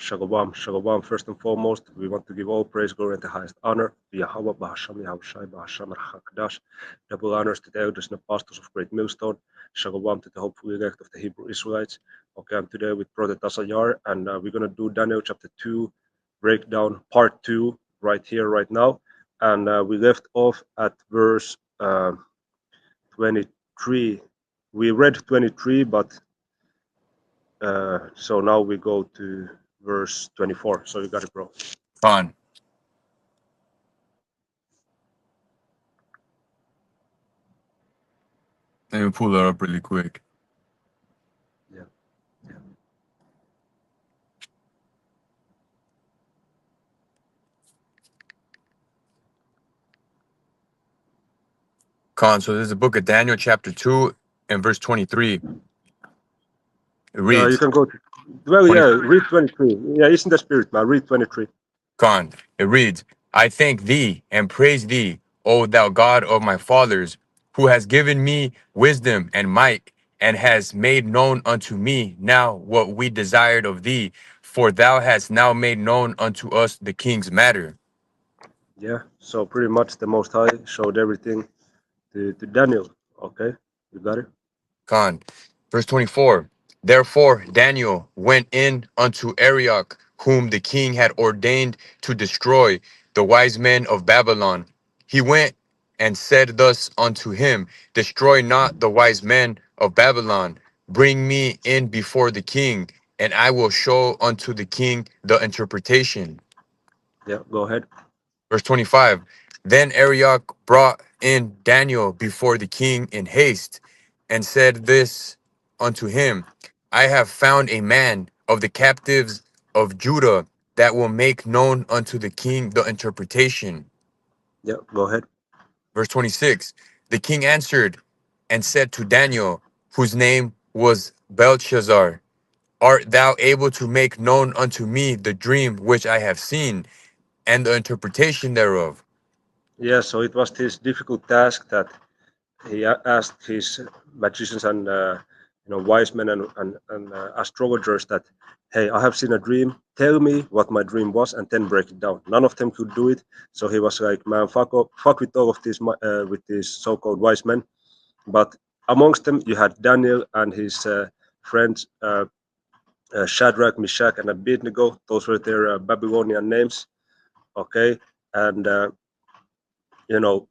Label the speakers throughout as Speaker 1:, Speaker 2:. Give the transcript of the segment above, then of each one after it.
Speaker 1: Shalom, shalom. First and foremost, we want to give all praise, glory, and the highest honor to Yahweh, Bahasham, Yahushai, Bahasham, Rachakadash. Double honors to the elders and apostles of Great Millstone. Shalom to the hopeful elect of the Hebrew Israelites. Okay, I'm today with Brother Tasayar, and we're going to do Daniel chapter 2, breakdown part 2, right here, right now. And we left off at verse 23. We read 23, but so now we go to verse 24. So you got it, bro.
Speaker 2: Fine. Let me pull that up really quick.
Speaker 1: Yeah.
Speaker 2: So this is the book of Daniel, chapter 2, and verse 23. It
Speaker 1: You
Speaker 2: reads,
Speaker 1: can go to, well,
Speaker 2: 20,
Speaker 1: yeah, read 23. Yeah, it's in the spirit, man. Read 23.
Speaker 2: It reads, I thank thee and praise thee, O thou God of my fathers, who has given me wisdom and might, and has made known unto me now what we desired of thee, for thou hast now made known unto us the king's matter.
Speaker 1: Yeah, so pretty much the Most High showed everything to Daniel. Okay, you got it?
Speaker 2: Verse 24. Therefore Daniel went in unto Arioch, whom the king had ordained to destroy the wise men of Babylon. He went and said thus unto him, Destroy not the wise men of Babylon. Bring me in before the king, and I will show unto the king the interpretation.
Speaker 1: Yeah, go ahead.
Speaker 2: Verse 25. Then Arioch brought in Daniel before the king in haste, and said this unto him, I have found a man of the captives of Judah that will make known unto the king the interpretation.
Speaker 1: Yeah, go ahead.
Speaker 2: Verse 26. The king answered and said to Daniel, whose name was Belshazzar, Art thou able to make known unto me the dream which I have seen, and the interpretation thereof?
Speaker 1: Yeah, so it was this difficult task that he asked his magicians and wise men and astrologers that, hey, I have seen a dream. Tell me what my dream was, and then break it down. None of them could do it, so he was like, man, fuck with all of these with these so-called wise men. But amongst them, you had Daniel and his friends Shadrach, Meshach, and Abednego. Those were their Babylonian names. Okay, and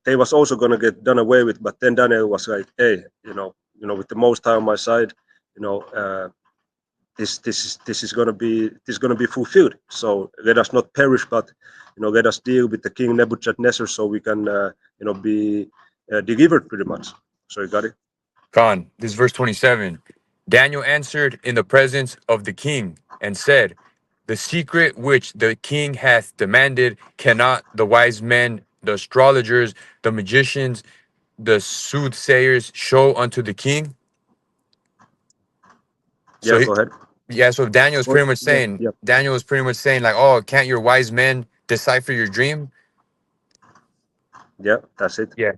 Speaker 1: they was also gonna get done away with, but then Daniel was like, hey, with the Most High on my side, you know, this is gonna be fulfilled. So let us not perish, but let us deal with the king Nebuchadnezzar, so we can be delivered pretty much. So you got it.
Speaker 2: This is verse 27. Daniel answered in the presence of the king and said, The secret which the king hath demanded cannot the wise men, the astrologers, the magicians, the soothsayers show unto the king? So
Speaker 1: Yeah,
Speaker 2: he,
Speaker 1: go ahead.
Speaker 2: so Daniel is pretty much
Speaker 1: Yeah,
Speaker 2: saying,
Speaker 1: yeah,
Speaker 2: like, oh, can't your wise men decipher your dream?
Speaker 1: yeah. That's it.
Speaker 2: Yeah.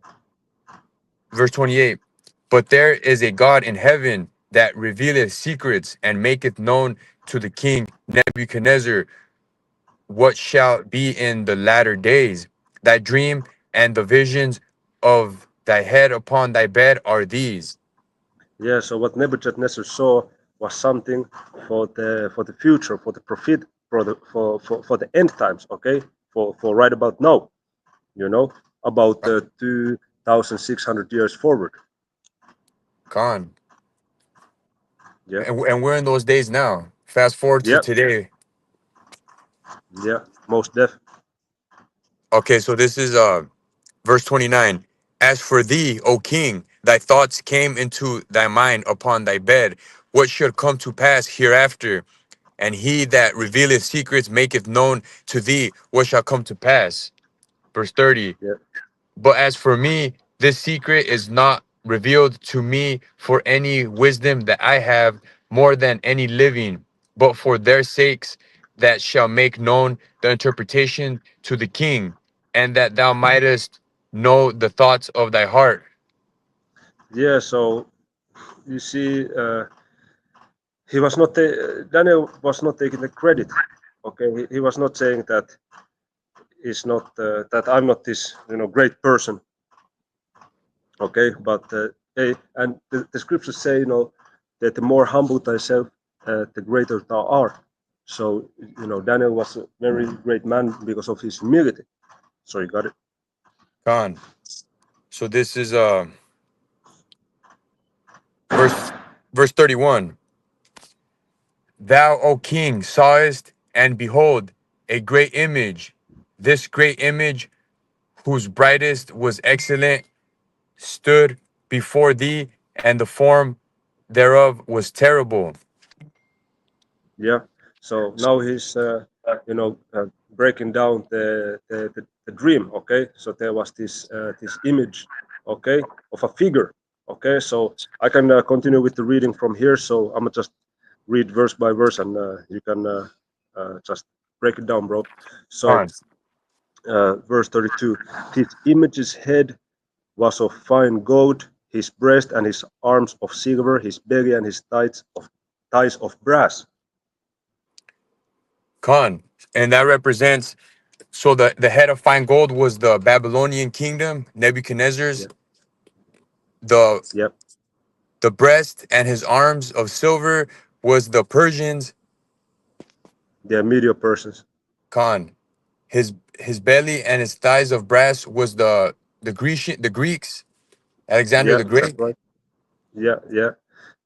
Speaker 2: Verse 28. But there is a God in heaven that revealeth secrets and maketh known to the king Nebuchadnezzar what shall be in the latter days. Thy dream and the visions of thy head upon thy bed are these.
Speaker 1: Yeah. So what Nebuchadnezzar saw was something for the future, for the prophet, for the end times. Okay, for right about now. You know, about 2,600 years forward.
Speaker 2: Con.
Speaker 1: Yeah,
Speaker 2: And we're in those days now. Fast forward to
Speaker 1: yeah,
Speaker 2: today.
Speaker 1: yeah. Most deaf.
Speaker 2: Okay, so this is verse 29. As for thee, O king, thy thoughts came into thy mind upon thy bed, what should come to pass hereafter? And he that revealeth secrets maketh known to thee what shall come to pass. Verse 30.
Speaker 1: Yeah,
Speaker 2: But as for me, this secret is not revealed to me for any wisdom that I have more than any living, but for their sakes that shall make known the interpretation to the king, and that thou mightest know the thoughts of thy heart.
Speaker 1: yeah. So you see, he was not Daniel was not taking the credit. Okay, he was not saying that is not that I'm not this great person. Okay, but hey, and the scriptures say that the more humble thyself, the greater thou art. So Daniel was a very great man because of his humility. So you got it.
Speaker 2: Khan. So this is verse verse 31. Thou, O king, sawest, and behold, a great image. This great image, whose brightest was excellent, stood before thee, and the form thereof was terrible.
Speaker 1: Yeah. So now he's breaking down the dream. Okay. So there was this image, okay, of a figure. Okay. So I can continue with the reading from here. So I'm gonna just read verse by verse, and you can just break it down, bro. So
Speaker 2: Khan.
Speaker 1: verse 32: His image's head was of fine gold, his breast and his arms of silver, his belly and his thighs of brass.
Speaker 2: Khan. And that represents, so the head of fine gold was the Babylonian kingdom, Nebuchadnezzar's.
Speaker 1: Yeah.
Speaker 2: The
Speaker 1: Yep.
Speaker 2: the breast and his arms of silver was the Persians.
Speaker 1: They're media persons.
Speaker 2: Khan. His belly and his thighs of brass was the Greeks, Alexander
Speaker 1: Yeah,
Speaker 2: the
Speaker 1: that's
Speaker 2: Great.
Speaker 1: right. Yeah, yeah,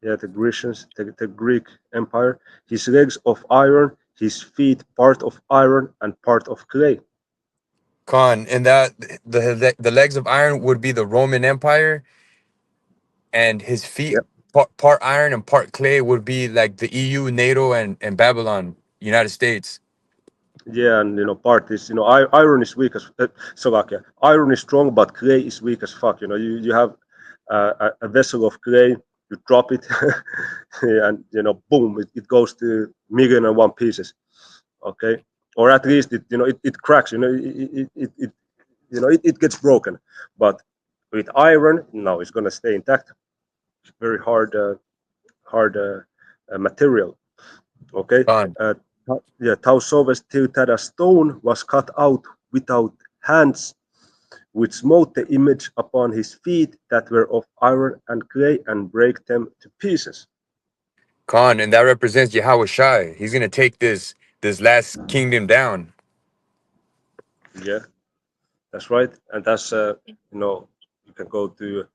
Speaker 1: yeah. The Grecians, the Greek Empire. His legs of iron, his feet part of iron and part of clay.
Speaker 2: Khan, and that the legs of iron would be the Roman Empire, and his feet
Speaker 1: Yeah,
Speaker 2: part iron and part clay would be like the EU, NATO, and Babylon, United States.
Speaker 1: yeah, and part is iron is weak as Slovakia. Iron is strong, but clay is weak as fuck. You have a vessel of clay, you drop it, and boom, it goes to million and one pieces. Okay, or at least it cracks. It gets broken, but with iron, no, it's gonna stay intact. It's very hard material. Okay,
Speaker 2: Khan,
Speaker 1: uh, yeah, Tausov's Tiltada stone was cut out without hands, which smote the image upon his feet that were of iron and clay and break them to pieces.
Speaker 2: Khan, and that represents Yahweh Shai. He's gonna take this last kingdom down.
Speaker 1: Yeah, that's right, and that's you can go to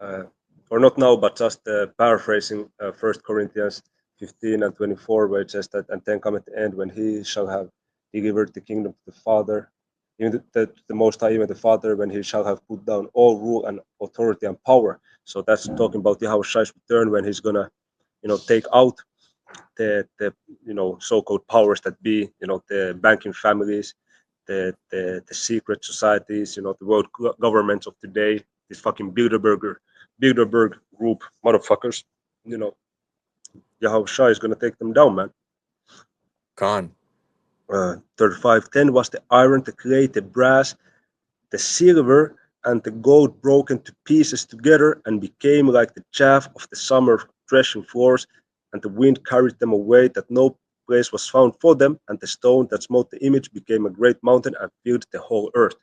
Speaker 1: uh, or not now, but just paraphrasing 1 Corinthians 15 and 24, where it says that, and then come at the end when he shall have delivered the kingdom to the Father, even the Most High, even the Father, when he shall have put down all rule and authority and power. So that's talking about Yahweh Shai's return when he's gonna, take out the so-called powers that be, the banking families, the secret societies, the world governments of today, this fucking Bilderberg group motherfuckers. You know, Yahweh Shai is gonna take them down, man.
Speaker 2: Khan,
Speaker 1: 35:10 was the iron, the clay, the brass, the silver, and the gold broken to pieces together and became like the chaff of the summer threshing floors, and the wind carried them away that no place was found for them, and the stone that smote the image became a great mountain and filled the whole earth.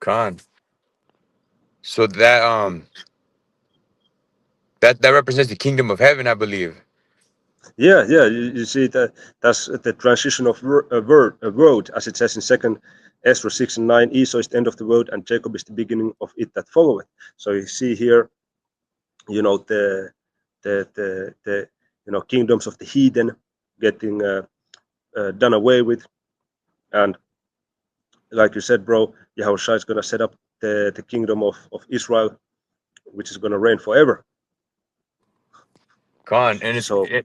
Speaker 2: Khan. So that represents the kingdom of heaven, I believe.
Speaker 1: Yeah, yeah, you see that that's the transition of a road, as it says in Second Ezra 6 and 9. Esau is the end of the road, and Jacob is the beginning of it that followeth. So you see here, the kingdoms of the heathen getting done away with, and like you said, bro, Yahushua is gonna set up the kingdom of Israel, which is gonna reign forever.
Speaker 2: Khan, and
Speaker 1: So, yeah,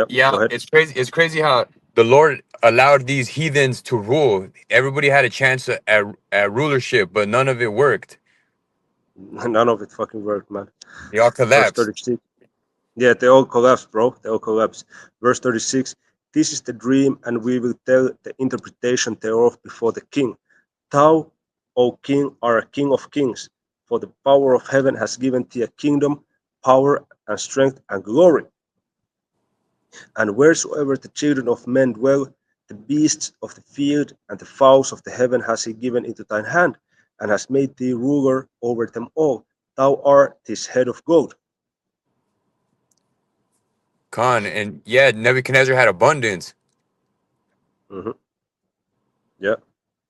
Speaker 2: yeah,
Speaker 1: go ahead.
Speaker 2: it's crazy. It's crazy how the Lord allowed these heathens to rule. Everybody had a chance at rulership, but none of it worked.
Speaker 1: None of it fucking worked, man.
Speaker 2: They all
Speaker 1: Verse
Speaker 2: collapsed.
Speaker 1: 36. Yeah, they all collapse, bro. They all collapse. Verse 36. This is the dream, and we will tell the interpretation thereof before the king. Thou, O king, art a king of kings, for the power of heaven has given thee a kingdom, power, and strength, and glory. And wheresoever the children of men dwell, the beasts of the field and the fowls of the heaven has he given into thine hand, and has made thee ruler over them all. Thou art his head of gold.
Speaker 2: Khan, and yeah, Nebuchadnezzar had abundance.
Speaker 1: Mhm. Yeah,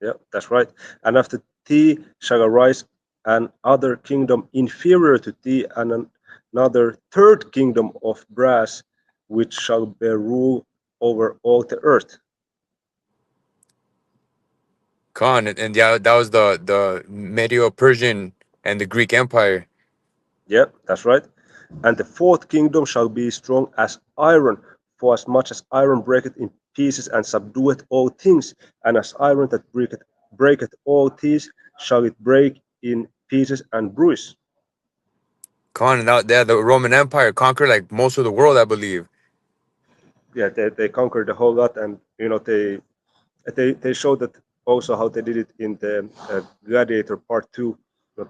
Speaker 1: yeah, that's right. And after thee shall arise an other kingdom inferior to thee, and another third kingdom of brass, which shall bear rule over all the earth.
Speaker 2: Khan, and yeah, that was the Medo-Persian and the Greek Empire.
Speaker 1: Yeah, that's right. And the fourth kingdom shall be strong as iron, for as much as iron breaketh in pieces and subdueth all things, and as iron that breaketh all things, shall it break in pieces and bruise.
Speaker 2: Khan, and that, yeah, the Roman Empire conquered like most of the world, I believe.
Speaker 1: Yeah, they conquered the whole lot, and they showed that also how they did it in the Gladiator Part Two.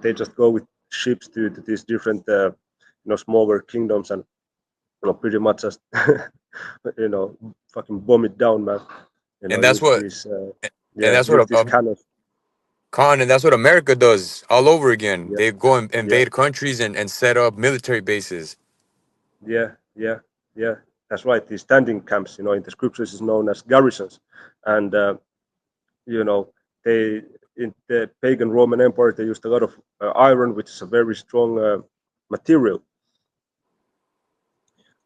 Speaker 1: They just go with ships to these different smaller kingdoms and pretty much just you know fucking bomb it down, man.
Speaker 2: And that's
Speaker 1: Use
Speaker 2: what,
Speaker 1: these
Speaker 2: and that's
Speaker 1: use
Speaker 2: what
Speaker 1: these cannons.
Speaker 2: Khan, and that's what America does all over again.
Speaker 1: Yeah,
Speaker 2: They go and
Speaker 1: yeah,
Speaker 2: invade countries and set up military bases.
Speaker 1: yeah, yeah, yeah. That's right. These standing camps, in the scriptures is known as garrisons, and you know they in the pagan Roman Empire they used a lot of iron, which is a very strong material.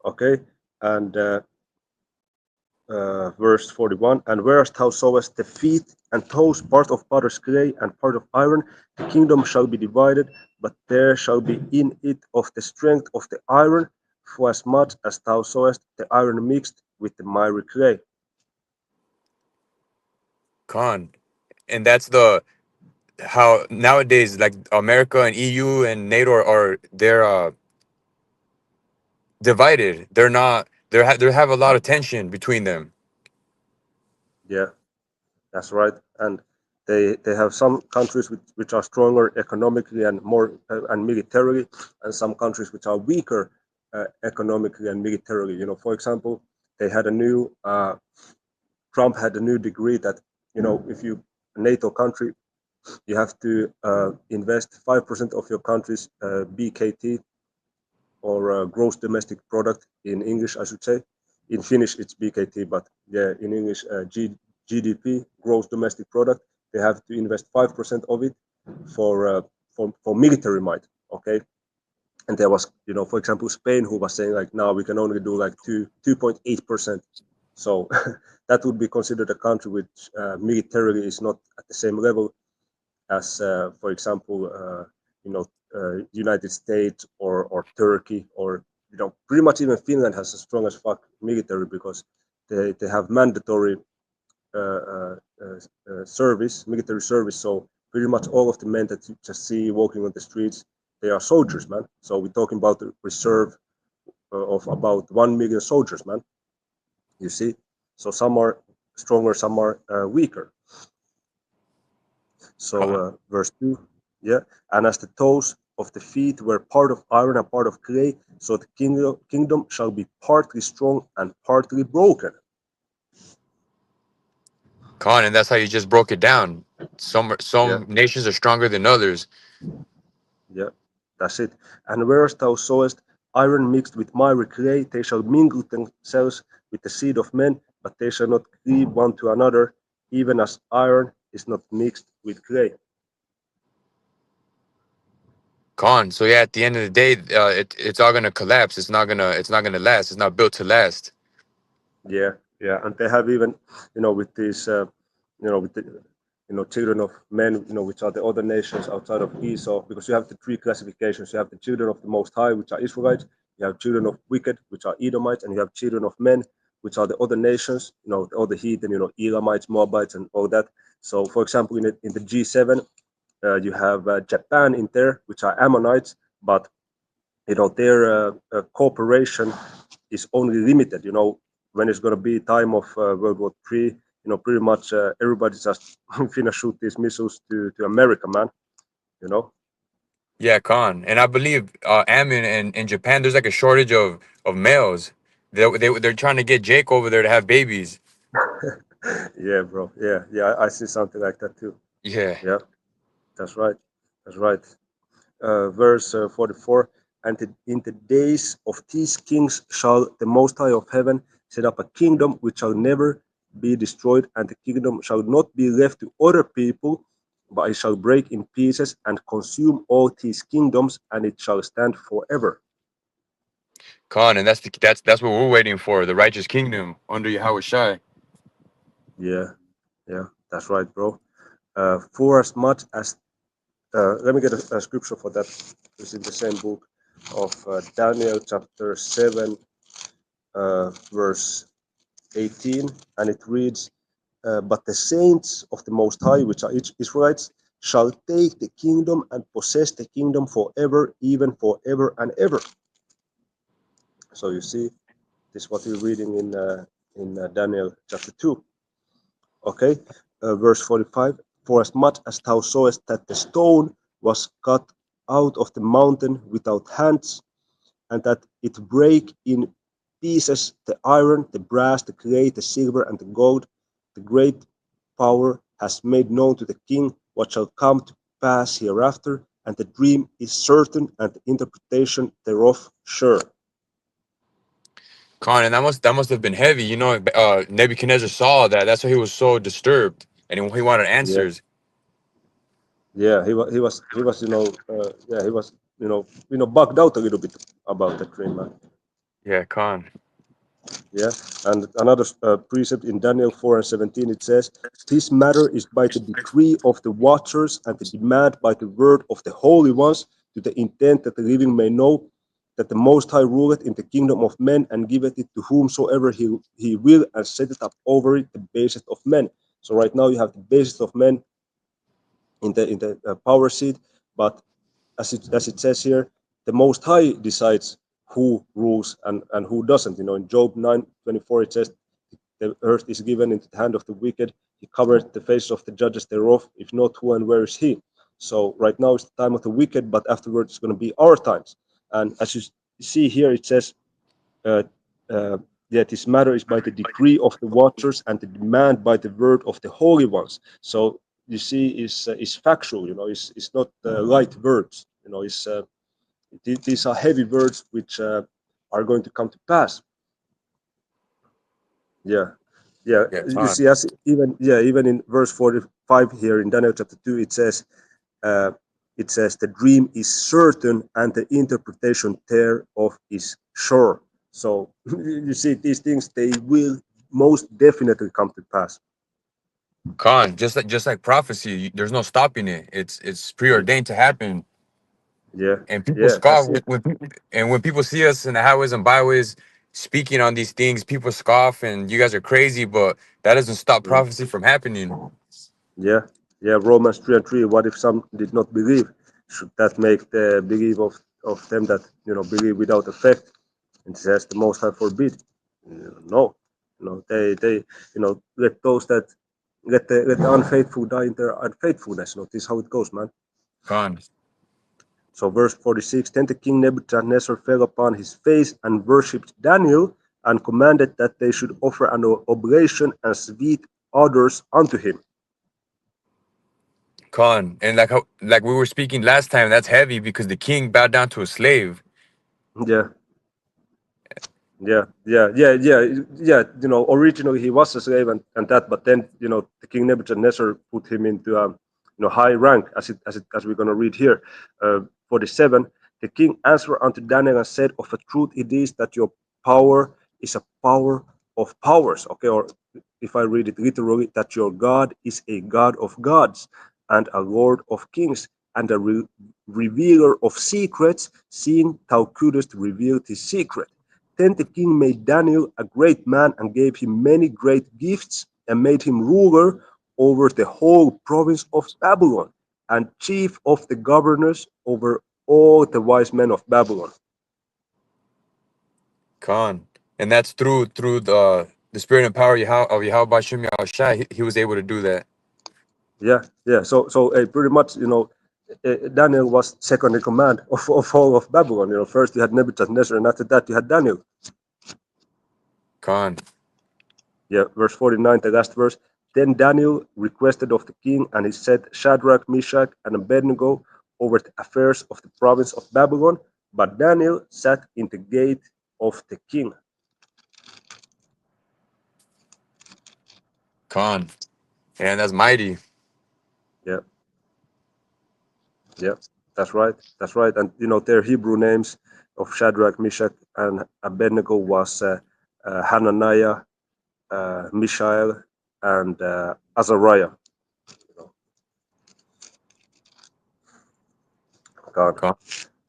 Speaker 1: Okay, and verse 41, and whereas thou sawest the feet and toes, part of potter's clay and part of iron, the kingdom shall be divided, but there shall be in it of the strength of the iron, for as much as thou sawest the iron mixed with the miry clay.
Speaker 2: Khan, and that's the how nowadays like America and EU and NATO are they're divided. They're not. They have a lot of tension between them.
Speaker 1: Yeah, that's right. And they have some countries which are stronger economically and more and militarily, and some countries which are weaker economically and militarily. For example, they had a new Trump had a new decree that if you a NATO country, you have to invest 5% of your country's BKT or gross domestic product in English, I should say. In Finnish, it's BKT, but yeah, in English, GDP, gross domestic product. They have to invest 5% of it for military might. Okay, and there was, for example, Spain who was saying like, now we can only do like 2.8%. So that would be considered a country which militarily is not at the same level as, for example, United States or Turkey or pretty much even Finland has a strong as fuck military because they have mandatory uh, uh, service, military service. So pretty much all of the men that you just see walking on the streets, they are soldiers, man. So we're talking about the reserve of about 1 million soldiers, man. You see, so some are stronger, some are weaker. So
Speaker 2: Khan,
Speaker 1: verse 2, yeah, and as the toes of the feet were part of iron and part of clay, so the kingdom shall be partly strong and partly broken.
Speaker 2: Khan, and that's how you just broke it down.
Speaker 1: Yeah,
Speaker 2: Some nations are stronger than others.
Speaker 1: yeah, that's it. And whereas thou sawest iron mixed with miry clay, they shall mingle themselves with the seed of men, but they shall not cleave one to another, even as iron is not mixed with clay.
Speaker 2: Khan. So yeah, at the end of the day, it's all gonna collapse. It's not gonna last. It's not built to last.
Speaker 1: Yeah, yeah, and they have even, with these, with the, children of men, which are the other nations outside of Esau, because you have the three classifications. You have the children of the Most High, which are Israelites. You have children of wicked, which are Edomites, and you have children of men, which are the other nations, the other heathen, Elamites, Moabites, and all that. So, for example, in the G7, you have Japan in there, which are Ammonites, but their cooperation is only limited. When it's going to be time of World War III, pretty much everybody's just finna shoot these missiles to America, man. You know?
Speaker 2: Yeah, Khan. And I believe Ammon and in Japan, there's like a shortage of males. They're trying to get Jake over there to have babies.
Speaker 1: Yeah, bro. Yeah, yeah. I see something like that too.
Speaker 2: Yeah.
Speaker 1: Yeah, that's right. That's right. Verse 44. And in the days of these kings shall the Most High of heaven set up a kingdom which shall never be destroyed, and the kingdom shall not be left to other people, but it shall break in pieces and consume all these kingdoms, and it shall stand forever.
Speaker 2: Khan, and that's what we're waiting for, the righteous kingdom under Yahweh Shai.
Speaker 1: Yeah, yeah, that's right, bro. For as much as let me get a scripture for that. It's in the same book of Daniel, chapter 7, verse 18, and it reads, But the saints of the Most High, which are Israelites, shall take the kingdom and possess the kingdom forever, even forever and ever. So you see, this is what we're reading in Daniel chapter 2. Okay, verse 45. For as much as thou sawest that the stone was cut out of the mountain without hands, and that it brake in pieces the iron, the brass, the clay, the silver, and the gold, the great power has made known to the king what shall come to pass hereafter, and the dream is certain, and the interpretation thereof sure.
Speaker 2: Khan, and that must have been heavy. Nebuchadnezzar saw that. That's why he was so disturbed, and he wanted
Speaker 1: Yeah,
Speaker 2: answers.
Speaker 1: yeah, yeah, he was, bugged out a little bit about that dream, man.
Speaker 2: Yeah, Khan.
Speaker 1: Yeah, and another precept in Daniel 4 and 17, it says, This matter is by the decree of the watchers and the demand by the word of the holy ones, to the intent that the living may know that the Most High ruleth in the kingdom of men and giveth it to whomsoever he will, and setteth up over it the basest of men. So right now you have the basest of men in the power seat, but as it says here, the Most High decides who rules and who doesn't. In Job 9:24 it says, "The earth is given into the hand of the wicked. He covered the face of the judges thereof. If not, who and where is he?" So right now it's the time of the wicked, but afterwards it's going to be our times. And as you see here, it says uh, uh, that this matter is by the decree of the watchers and the demand by the word of the holy ones. So you see, is factual. It's not light words. These are heavy words which are going to come to pass. Yeah, yeah.
Speaker 2: Yeah,
Speaker 1: You
Speaker 2: Khan.
Speaker 1: see, as even in verse 45 here in Daniel chapter 2, uh, it says the dream is certain and the interpretation thereof is sure. So you see, these things they will most definitely come to pass.
Speaker 2: Khan, just like prophecy, there's no stopping it. It's preordained to happen.
Speaker 1: Yeah,
Speaker 2: And people
Speaker 1: yeah.
Speaker 2: scoff
Speaker 1: That's it.
Speaker 2: when people see us in the highways and byways speaking on these things, people scoff and you guys are crazy, but that doesn't stop
Speaker 1: Yeah,
Speaker 2: prophecy from happening.
Speaker 1: yeah, yeah. Romans 3:3. What if some did not believe? Should that make the belief of them that believe without effect? And it says the Most High forbid. No, they let the unfaithful die in their unfaithfulness. This is how it goes, man.
Speaker 2: Khan.
Speaker 1: So verse 46, then the king Nebuchadnezzar fell upon his face and worshipped Daniel and commanded that they should offer an oblation and sweet odors unto him.
Speaker 2: Khan. And like we were speaking last time, that's heavy because the king bowed down to a slave.
Speaker 1: Yeah, yeah. Originally he was a slave and that, but then the king Nebuchadnezzar put him into a high rank, as we're gonna read here. 47. The king answered unto Daniel and said, "Of a truth it is that your power is a power of powers." Okay, or if I read it literally, that your God is a God of gods and a Lord of kings and a revealer of secrets, seeing thou couldst reveal his secret. Then the king made Daniel a great man and gave him many great gifts and made him ruler over the whole province of Babylon and chief of the governors over all the wise men of Babylon.
Speaker 2: Khan. And that's through the spirit and power of Yahweh Bashem Yahushai. He was able to do that.
Speaker 1: Yeah, yeah. So pretty much, Daniel was second in command of all of Babylon. First you had Nebuchadnezzar, and after that you had Daniel.
Speaker 2: Khan.
Speaker 1: Yeah, verse 49, the last verse. Then Daniel requested of the king, and he set Shadrach, Meshach, and Abednego over the affairs of the province of Babylon, but Daniel sat in the gate of the king.
Speaker 2: Khan. And that's mighty.
Speaker 1: Yeah. Yeah, that's right. That's right. And you know, their Hebrew names of Shadrach, Meshach, and Abednego was Hananiah, Mishael, and Azariah. God.
Speaker 2: Khan.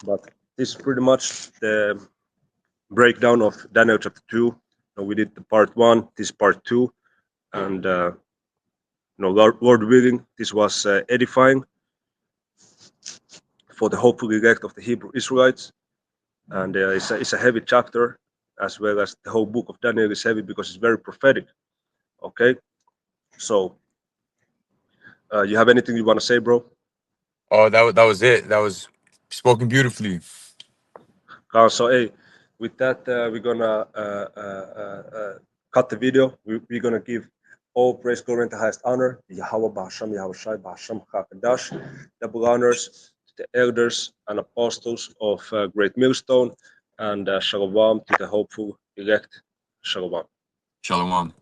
Speaker 1: But this is pretty much the breakdown of Daniel chapter 2. We did the part 1, this part 2, and Lord willing, this was edifying for the hopeful elect of the Hebrew Israelites, and it's a heavy chapter, as well as the whole book of Daniel is heavy because it's very prophetic. Okay, so you have anything you want to say, bro?
Speaker 2: Oh, that was it. That was spoken beautifully.
Speaker 1: So hey, with that, we're gonna cut the video. We're gonna give all praise, glory, and the highest honor, Yahweh Ba'asham, Yahweh Shai Ba'asham Hakadash, double honors to the elders and apostles of Great Millstone, and Shalom to the hopeful elect. Shalom.
Speaker 2: Shalom.